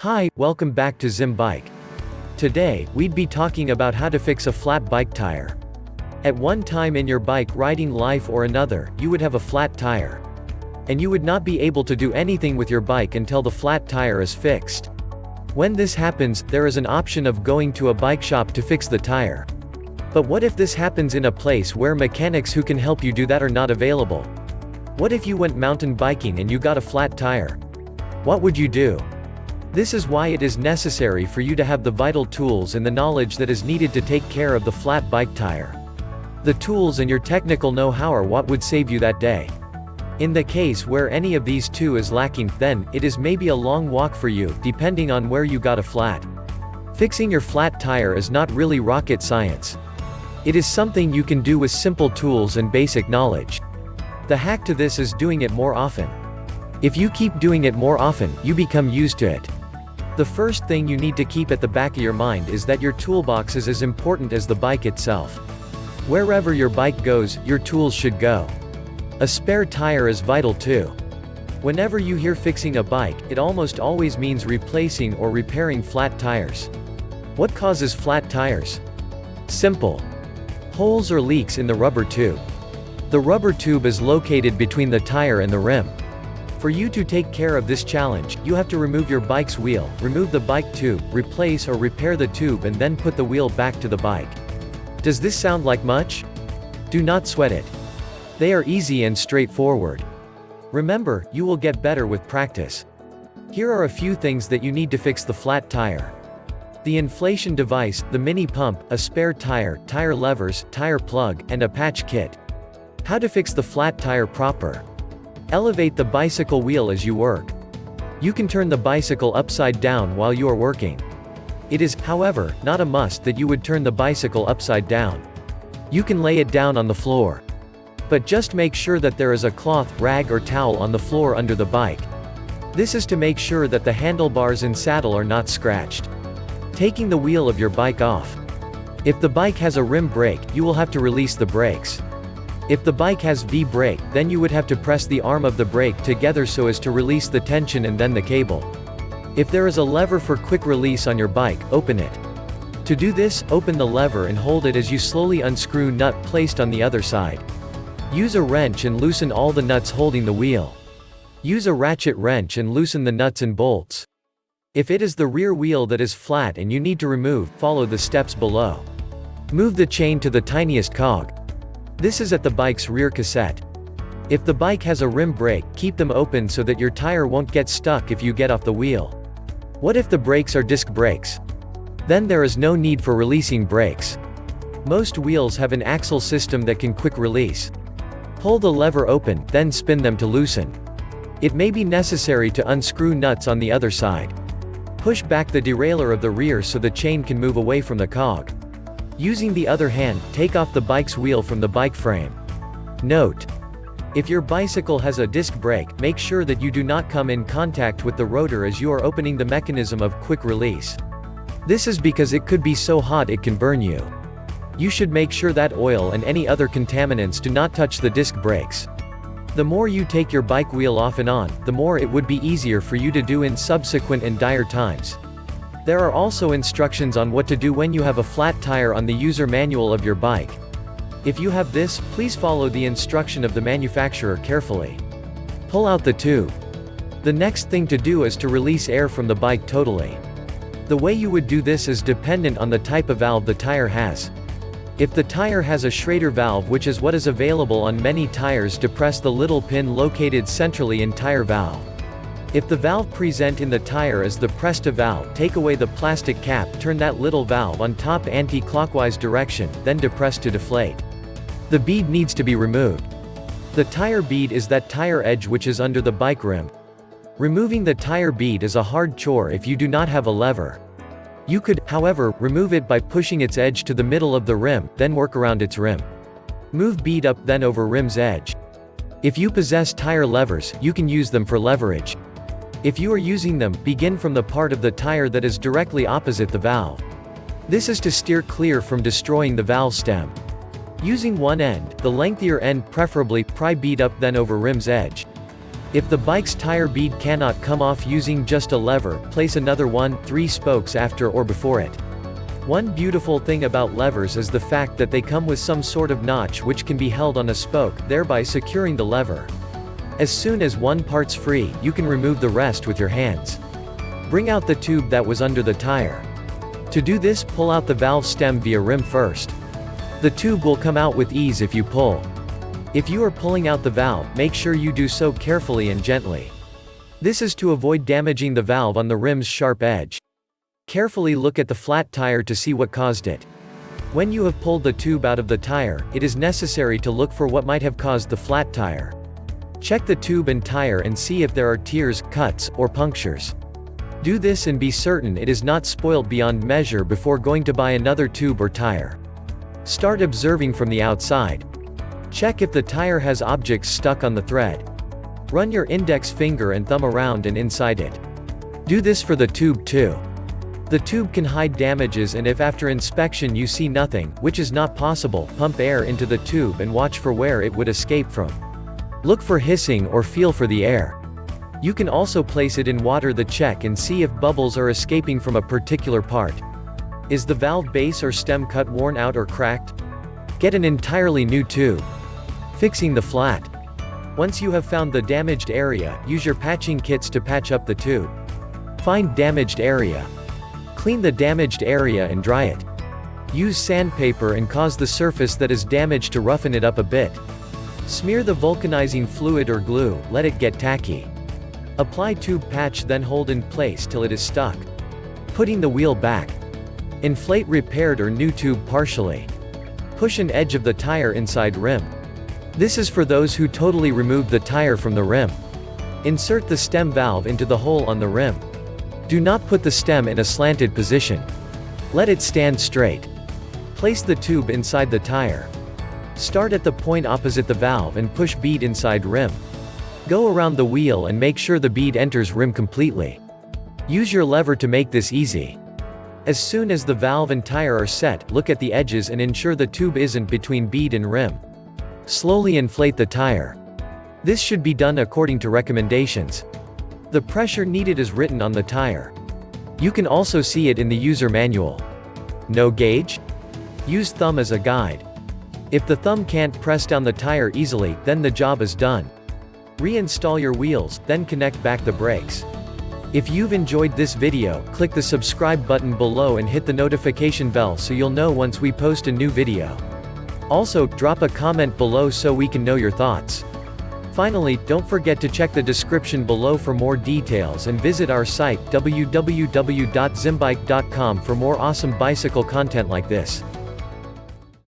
Hi, welcome back to Zimbike. Today, we'd be talking about how to fix a flat bike tire. At one time in your bike riding life or another, you would have a flat tire. And you would not be able to do anything with your bike until the flat tire is fixed. When this happens, there is an option of going to a bike shop to fix the tire. But what if this happens in a place where mechanics who can help you do that are not available? What if you went mountain biking and you got a flat tire? What would you do? This is why it is necessary for you to have the vital tools and the knowledge that is needed to take care of the flat bike tire. The tools and your technical know-how are what would save you that day. In the case where any of these two is lacking, then, it is maybe a long walk for you, depending on where you got a flat. Fixing your flat tire is not really rocket science. It is something you can do with simple tools and basic knowledge. The hack to this is doing it more often. If you keep doing it more often, you become used to it. The first thing you need to keep at the back of your mind is that your toolbox is as important as the bike itself. Wherever your bike goes, your tools should go. A spare tire is vital too. Whenever you hear fixing a bike, it almost always means replacing or repairing flat tires. What causes flat tires? Simple. Holes or leaks in the rubber tube. The rubber tube is located between the tire and the rim. For you to take care of this challenge, you have to remove your bike's wheel, remove the bike tube, replace or repair the tube and then put the wheel back to the bike. Does this sound like much? Do not sweat it. They are easy and straightforward. Remember, you will get better with practice. Here are a few things that you need to fix the flat tire. The inflation device, the mini pump, a spare tire, tire levers, tire plug, and a patch kit. How to fix the flat tire proper. Elevate the bicycle wheel as you work. You can turn the bicycle upside down while you are working. It is, however, not a must that you would turn the bicycle upside down. You can lay it down on the floor. But just make sure that there is a cloth, rag or towel on the floor under the bike. This is to make sure that the handlebars and saddle are not scratched. Taking the wheel of your bike off. If the bike has a rim brake, you will have to release the brakes. If the bike has V-brake, then you would have to press the arm of the brake together so as to release the tension and then the cable. If there is a lever for quick release on your bike, open it. To do this, open the lever and hold it as you slowly unscrew nut placed on the other side. Use a wrench and loosen all the nuts holding the wheel. Use a ratchet wrench and loosen the nuts and bolts. If it is the rear wheel that is flat and you need to remove, follow the steps below. Move the chain to the tiniest cog. This is at the bike's rear cassette. If the bike has a rim brake, keep them open so that your tire won't get stuck if you get off the wheel. What if the brakes are disc brakes? Then there is no need for releasing brakes. Most wheels have an axle system that can quick release. Pull the lever open, then spin them to loosen. It may be necessary to unscrew nuts on the other side. Push back the derailleur of the rear so the chain can move away from the cog. Using the other hand, take off the bike's wheel from the bike frame. Note: if your bicycle has a disc brake, make sure that you do not come in contact with the rotor as you are opening the mechanism of quick release. This is because it could be so hot it can burn you. You should make sure that oil and any other contaminants do not touch the disc brakes. The more you take your bike wheel off and on, the more it would be easier for you to do in subsequent and dire times. There are also instructions on what to do when you have a flat tire on the user manual of your bike. If you have this, please follow the instruction of the manufacturer carefully. Pull out the tube. The next thing to do is to release air from the bike totally. The way you would do this is dependent on the type of valve the tire has. If the tire has a Schrader valve, which is what is available on many tires, depress the little pin located centrally in tire valve. If the valve present in the tire is the Presta valve, take away the plastic cap, turn that little valve on top anti-clockwise direction, then depress to deflate. The bead needs to be removed. The tire bead is that tire edge which is under the bike rim. Removing the tire bead is a hard chore if you do not have a lever. You could, however, remove it by pushing its edge to the middle of the rim, then work around its rim. Move bead up then over rim's edge. If you possess tire levers, you can use them for leverage. If you are using them, begin from the part of the tire that is directly opposite the valve. This is to steer clear from destroying the valve stem. Using one end, the lengthier end preferably, pry bead up then over rim's edge. If the bike's tire bead cannot come off using just a lever, place another 1-3 spokes after or before it. One beautiful thing about levers is the fact that they come with some sort of notch which can be held on a spoke, thereby securing the lever. As soon as one part's free, you can remove the rest with your hands. Bring out the tube that was under the tire. To do this, pull out the valve stem via rim first. The tube will come out with ease if you pull. If you are pulling out the valve, make sure you do so carefully and gently. This is to avoid damaging the valve on the rim's sharp edge. Carefully look at the flat tire to see what caused it. When you have pulled the tube out of the tire, it is necessary to look for what might have caused the flat tire. Check the tube and tire and see if there are tears, cuts, or punctures. Do this and be certain it is not spoiled beyond measure before going to buy another tube or tire. Start observing from the outside. Check if the tire has objects stuck on the thread. Run your index finger and thumb around and inside it. Do this for the tube too. The tube can hide damages, and if after inspection you see nothing, which is not possible, pump air into the tube and watch for where it would escape from. Look for hissing or feel for the air. You can also place it in water to check and see if bubbles are escaping from a particular part. Is the valve base or stem cut worn out or cracked? Get an entirely new tube. Fixing the flat. Once you have found the damaged area, use your patching kits to patch up the tube. Find damaged area. Clean the damaged area and dry it. Use sandpaper and cause the surface that is damaged to roughen it up a bit. Smear the vulcanizing fluid or glue, let it get tacky. Apply tube patch, then hold in place till it is stuck. Putting the wheel back. Inflate repaired or new tube partially. Push an edge of the tire inside rim. This is for those who totally removed the tire from the rim. Insert the stem valve into the hole on the rim. Do not put the stem in a slanted position. Let it stand straight. Place the tube inside the tire. Start at the point opposite the valve and push bead inside rim. Go around the wheel and make sure the bead enters rim completely. Use your lever to make this easy. As soon as the valve and tire are set, look at the edges and ensure the tube isn't between bead and rim. Slowly inflate the tire. This should be done according to recommendations. The pressure needed is written on the tire. You can also see it in the user manual. No gauge? Use thumb as a guide. If the thumb can't press down the tire easily, then the job is done. Reinstall your wheels, then connect back the brakes. If you've enjoyed this video, click the subscribe button below and hit the notification bell so you'll know once we post a new video. Also, drop a comment below so we can know your thoughts. Finally, don't forget to check the description below for more details and visit our site www.zimbike.com for more awesome bicycle content like this.